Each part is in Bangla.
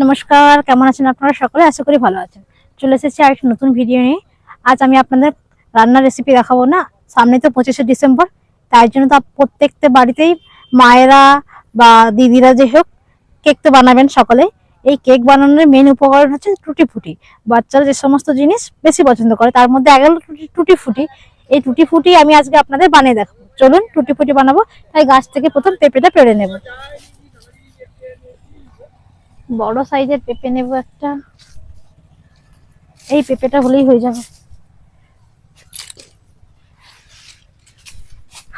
নমস্কার, কেমন আছেন আপনারা সকলে? আশা করি ভালো আছেন। চলে এসেছি আরেকটি নতুন ভিডিও নিয়ে। আজ আমি আপনাদের রান্নার রেসিপি দেখাবো না। সামনে তো 25শে ডিসেম্বর, তাই জন্য তো প্রত্যেকটা বাড়িতেই মায়েরা বা দিদিরা যে হোক কেক তো বানাবেন সকলে। এই কেক বানানোর মেন উপকরণ হচ্ছে টুটি ফুটি। বাচ্চারা যে সমস্ত জিনিস বেশি পছন্দ করে তার মধ্যে এক হলো টুটি ফুটি। এই টুটি ফুটি আমি আজকে আপনাদের বানিয়ে দেখাবো। চলুন টুটি ফুটি বানাবো। তাই গাছ থেকে প্রথম পেঁপেটা পেড়ে নেব। বড় সাইজের পেঁপে নেব একটা। এই পেঁপেটা হলেই হয়ে যাবে।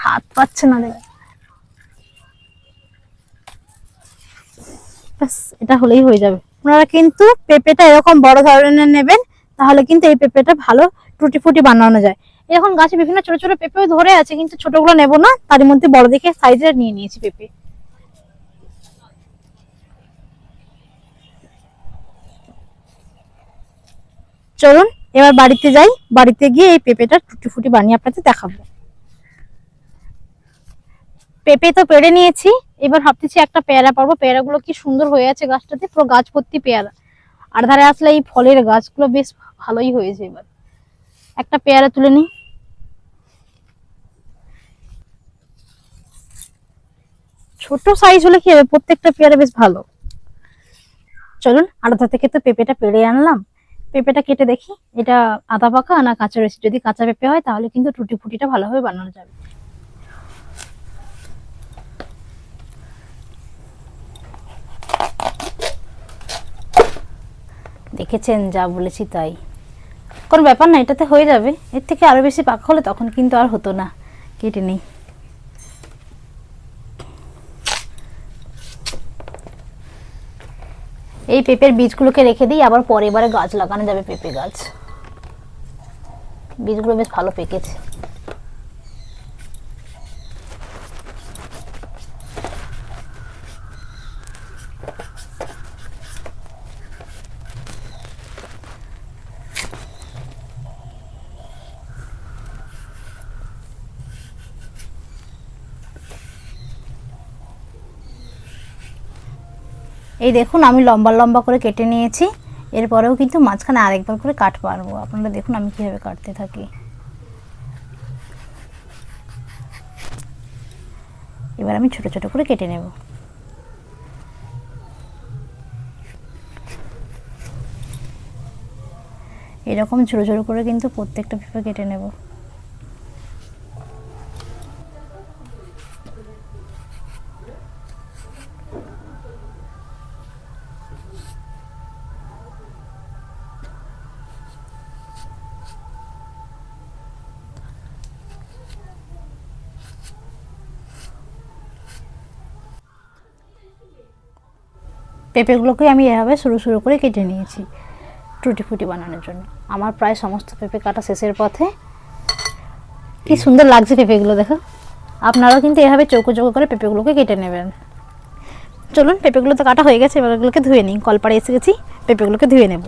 হাত পাচ্ছে না দেখ, এটা হলেই হয়ে যাবে। আপনারা কিন্তু পেঁপেটা এরকম বড় ধরনের নেবেন, তাহলে কিন্তু এই পেঁপেটা ভালো টুটি ফুটি বানানো যায়। এখন গাছে বিভিন্ন ছোট ছোট পেঁপেও ধরে আছে, কিন্তু ছোটগুলো নেব না, তার মধ্যে বড় দেখে সাইজের নিয়ে নিয়েছি পেঁপে। চলুন এবার বাড়িতে যাই, বাড়িতে গিয়ে এই পেঁপেটা টুটি ফুটি বানিয়ে আপনাদের দেখাবো। পেঁপে তো পেড়ে নিয়েছি, এবার ভাবতেছি একটা পেয়ারা পারবো। পেয়ারাগুলো কি সুন্দর হয়ে আছে গাছটাতে, পুরো গাছ ভর্তি পেয়ারা। আর ধারে আসলে এই ফলের গাছগুলো বেশ ভালোই হয়েছে। এবার একটা পেয়ারা তুলে নিই। ছোট সাইজ হলে কি হবে, প্রত্যেকটা পেয়ারা বেশ ভালো। চলুন আলাদা থেকে তো পেঁপেটা পেড়ে আনলাম, পেঁপেটা কেটে দেখি এটা আদা পাকা না কাঁচা রয়েছে। যদি কাঁচা পেঁপে হয় তাহলে কিন্তু টুটি ফুটিটা ভালোভাবে বানানো যাবে। দেখেছেন, যা বলেছি তাই। কোনো ব্যাপার না, এটাতে হয়ে যাবে। এর থেকে আরো বেশি পাকা হলে তখন কিন্তু আর হতো না। কেটে নেই। এই পেঁপের বীজগুলোকে রেখে দিই, আবার পরে এবারে গাছ লাগানো যাবে। পেঁপে গাছ বীজগুলো বেশ ভালো পেকেছে। এই দেখুন আমি লম্বা লম্বা করে কেটে নিয়েছি। এরপরেও কিন্তু মাঝখানে আরেকবার করে কাট পারবো। আপনারা দেখুন আমি কিভাবে কাটতে থাকি। এবার আমি ছোট ছোট করে কেটে নেব। এরকম ছোট ছোট করে কিন্তু প্রত্যেকটা পেঁপে কেটে নেব। পেঁপেগুলোকে আমি এভাবে সরু সরু করে কেটে নিয়েছি টুটি ফুটি বানানোর জন্য। আমার প্রায় সমস্ত পেঁপে কাটা শেষের পথে। কি সুন্দর লাগছে পেঁপেগুলো, দেখো। আপনারাও কিন্তু এভাবে চৌকো চৌকো করে পেঁপেগুলোকে কেটে নেবেন। চলুন পেঁপেগুলো তো কাটা হয়ে গেছে, এবার এগুলোকে ধুয়ে নিই। কলপাড়ে এসে গেছি, পেঁপেগুলোকে ধুয়ে নেব।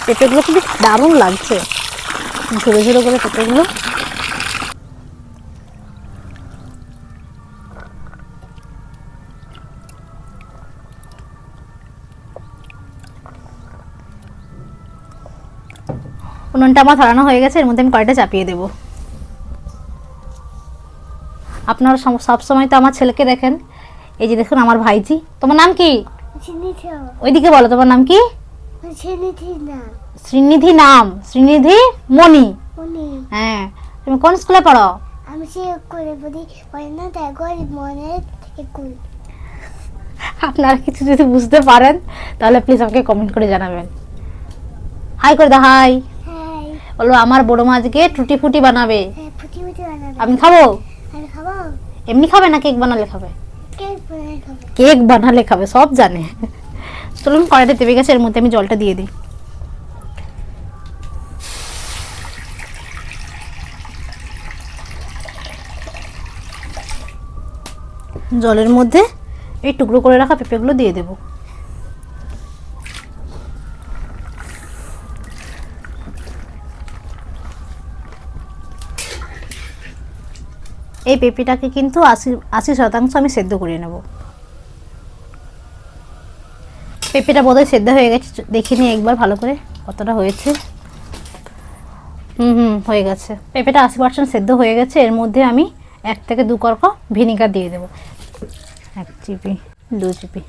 পেঁপেগুলো কিন্তু দারুণ লাগছে, ঝুড়ো ঝুড়ো করে পেঁপেগুলো। উনুনটা আমার ধরানো হয়ে গেছে, এর মধ্যে আমি কড়াইটা চাপিয়ে দেব। আপনারা সবসময় তো আমার ছেলেকে দেখেন। এই যে দেখুন আমার ভাইজি। তোমার নাম কি? ওইদিকে বলো, তোমার নাম কি? শ্রীনিধি নাম। শ্রীনিধি মণি। হ্যাঁ, তুমি কোন স্কুলে পড়ো? আমি স্কুলে পড়ি, আপনারা কিছু যদি বুঝতে পারেন তাহলে প্লিজ আমাকে কমেন্ট করে জানাবেন। হাই করে দাও, হাই। বলো আমার বড় মা আজকে টুটি ফুটি বানাবে। আমি খাবো? এমনি খাবে না কেক বানালে খাবে? কেক বানালে খাবে, সব জানে। চলুন কড়াইটা তেবে গেছে, এর মধ্যে আমি জলটা দিয়ে দিই। জলের মধ্যে এই টুকরো করে রাখা পেঁপেগুলো দিয়ে দেব। এই পেঁপেটাকে কিন্তু 80% আমি সেদ্ধ করে নেব। পেঁপেটা বোধহয় সেদ্ধ হয়ে গেছে, দেখে নিই একবার ভালো করে কতটা হয়েছে। হয়ে গেছে। পেঁপেটা 80% সেদ্ধ হয়ে গেছে। এর মধ্যে আমি 1 থেকে 2 করক ভিনিগার দিয়ে দেবো। 1 চিপি 2 চিপি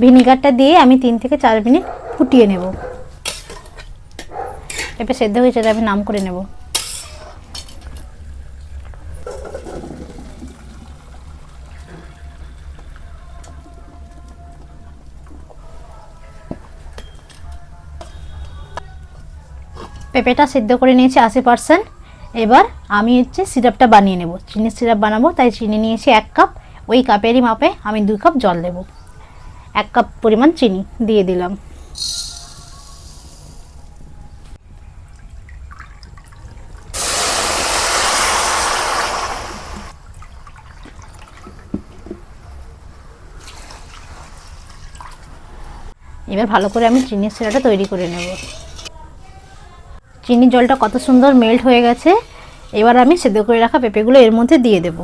ভিনিগারটা দিয়ে আমি 3 থেকে 4 মিনিট ফুটিয়ে নেব। পেঁপে সেদ্ধ হয়েছে, এটা আমি নাম করে নেব। পেঁপেটা সিদ্ধ করে নিয়েছি 80%। এবার আমি সিরাপটা বানিয়ে নেব। চিনির সিরাপ বানাবো, তাই চিনি নিয়েছি 1 কাপ। ওই কাপেরই মাপে আমি 2 কাপ জল দেব। 1 কাপ পরিমাণ চিনি দিয়ে দিলাম। এবার ভালো করে আমি চিনির সিরাপটা তৈরি করে নেব। চিনির জলটা কত সুন্দর মেল্ট হয়ে গেছে। এবার আমি সেদ্ধ করে রাখা পেঁপেগুলো এর মধ্যে দিয়ে দেব।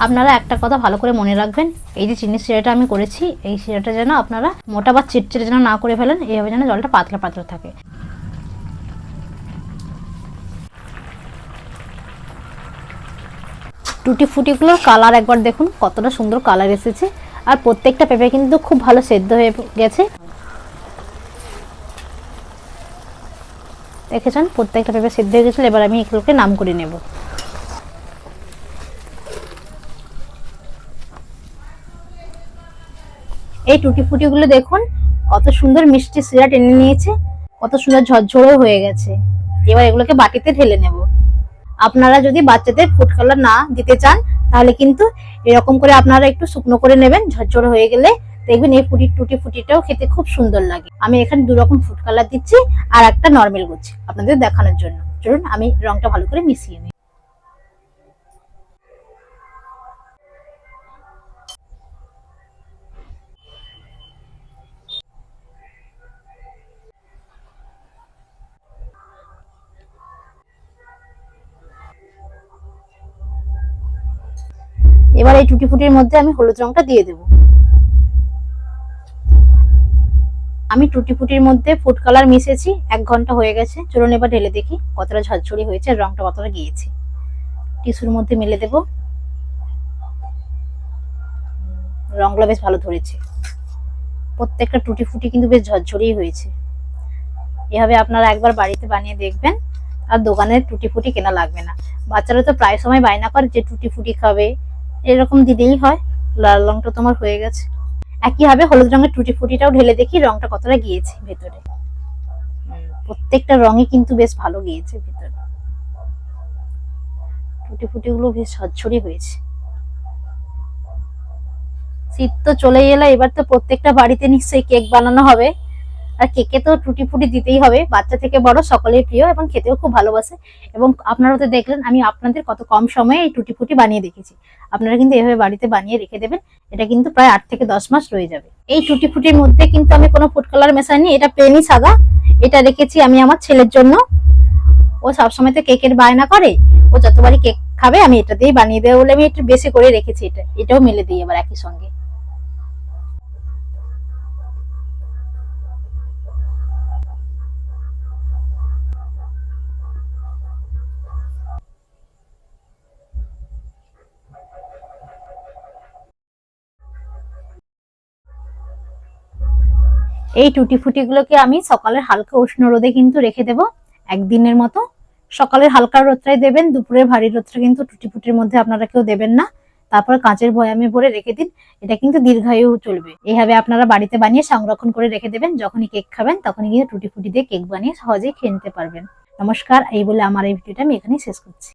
আপনারা একটা কথা ভালো করে মনে রাখবেন, এই যে চিনির সিরাটা আমি করেছি, এই সিরাটা যেন আপনারা মোটা বা চিটচিটে যেন না করে ফেলেন, এইভাবে যেন জলটা পাতলা পাতলা থাকে। টুটি ফুটিগুলোর কালার একবার দেখুন, কতটা সুন্দর কালার এসেছে। আর প্রত্যেকটা পেঁপে কিন্তু খুব ভালো সেদ্ধ হয়ে গেছে। দেখেছেন, প্রত্যেকটা পেঁপে সেদ্ধ হয়ে গেছিল। এবার আমি এগুলোকে নাম করে নেব। এই টুটি ফুটিগুলো দেখুন কত সুন্দর মিষ্টি সিরা টেনে নিয়েছে, কত সুন্দর ঝরঝরে হয়ে গেছে। এবার এগুলোকে বাটিতে ঢেলে নেব। আপনারা যদি বাচ্চাদের ফুড কালার না দিতে চান, তাহলে কিন্তু এরকম করে আপনারা একটু শুকনো করে নেবেন। ঝরঝরে হয়ে গেলে দেখবেন এই টুটি ফুটিটাও খেতে খুব সুন্দর লাগে। আমি এখানে 2 রকম ফুড কালার দিচ্ছি আর একটা নর্মাল করছি আপনাদের দেখানোর জন্য। চলুন আমি রংটা ভালো করে মিশিয়ে নিই। এবার এই টুটি ফুটির মধ্যে আমি হলুদ রংটা দিয়ে দেব। আমি টুটি ফুটির মধ্যে ফুড কালার মিশিয়েছি। 1 ঘন্টা হয়ে গেছে। চলুন এবার ঢেলে দেখি কতটা ঝরঝরি হয়েছে, রংটা কতটা গিয়েছে। টিস্যুর মধ্যে মেলে দেব। রংগুলো বেশ ভালো ধরেছে। প্রত্যেকটা টুটি ফুটি কিন্তু বেশ ঝরঝরি হয়েছে। এভাবে আপনারা একবার বাড়িতে বানিয়ে দেখবেন, আর দোকানের টুটি ফুটি কেনা লাগবে না। বাচ্চারা তো প্রায় সময় বায়না করে যে টুটি ফুটি খাবে, এরকম দিলেই হয়। লাল রংটা তোমার হয়ে গেছে। একইভাবে হলুদ রঙের টুটি ফুটিটাও ঢেলে দেখি রংটা কতটা গিয়েছে ভেতরে। প্রত্যেকটা রঙই কিন্তু বেশ ভালো গিয়েছে ভেতরে। টুটি ফুটিগুলো বেশ ঝরঝরি হয়েছে। শীত তো চলেই এলো, এবার তো প্রত্যেকটা বাড়িতে নিশ্চয়ই কেক বানানো হবে। আর কেকে তো টুটি ফুটি দিতেই হবে, বাচ্চা থেকে বড় সকলের প্রিয় এবং খেতেও খুব ভালোবাসে। এবং আপনারা তো দেখলেন আমি আপনাদের কত কম সময়ে এই টুটি ফুটি বানিয়ে দেখেছি। আপনারা কিন্তু এভাবে বাড়িতে বানিয়ে রেখে দেবেন, এটা কিন্তু প্রায় 8 থেকে 10 মাস রয়ে যাবে। এই টুটি ফুটির মধ্যে কিন্তু আমি কোনো ফুড কালার মেশাইনি, এটা প্লেনই সাদা। এটা রেখেছি আমি আমার ছেলের জন্য। ও সবসময় তো কেকের বায়না করে, ও যতবারই কেক খাবে আমি এটা দিয়েই বানিয়ে দেবো বলে আমি একটু বেশি করে রেখেছি। এটাও মেলে দিই আবার একই সঙ্গে। এই টুটি ফুটিগুলোকে আমি সকালের হালকা উষ্ণ রোদে কিন্তু রেখে দেব 1 দিনের মতো। সকালের হালকা রোদটাই দেবেন, দুপুরের ভারী রোদটা কিন্তু টুটি ফুটির মধ্যে আপনারা কেউ দেবেন না। তারপর কাঁচের বয়ামে ভরে রেখে দিন, এটা কিন্তু দীর্ঘায়ু চলবে। এইভাবে আপনারা বাড়িতে বানিয়ে সংরক্ষণ করে রেখে দেবেন, যখনই কেক খাবেন তখনই কিন্তু টুটি ফুটি দিয়ে কেক বানিয়ে সহজেই খেয়ে নিতে পারবেন। নমস্কার, এই বলে আমার এই ভিডিওটা আমি এখানেই শেষ করছি।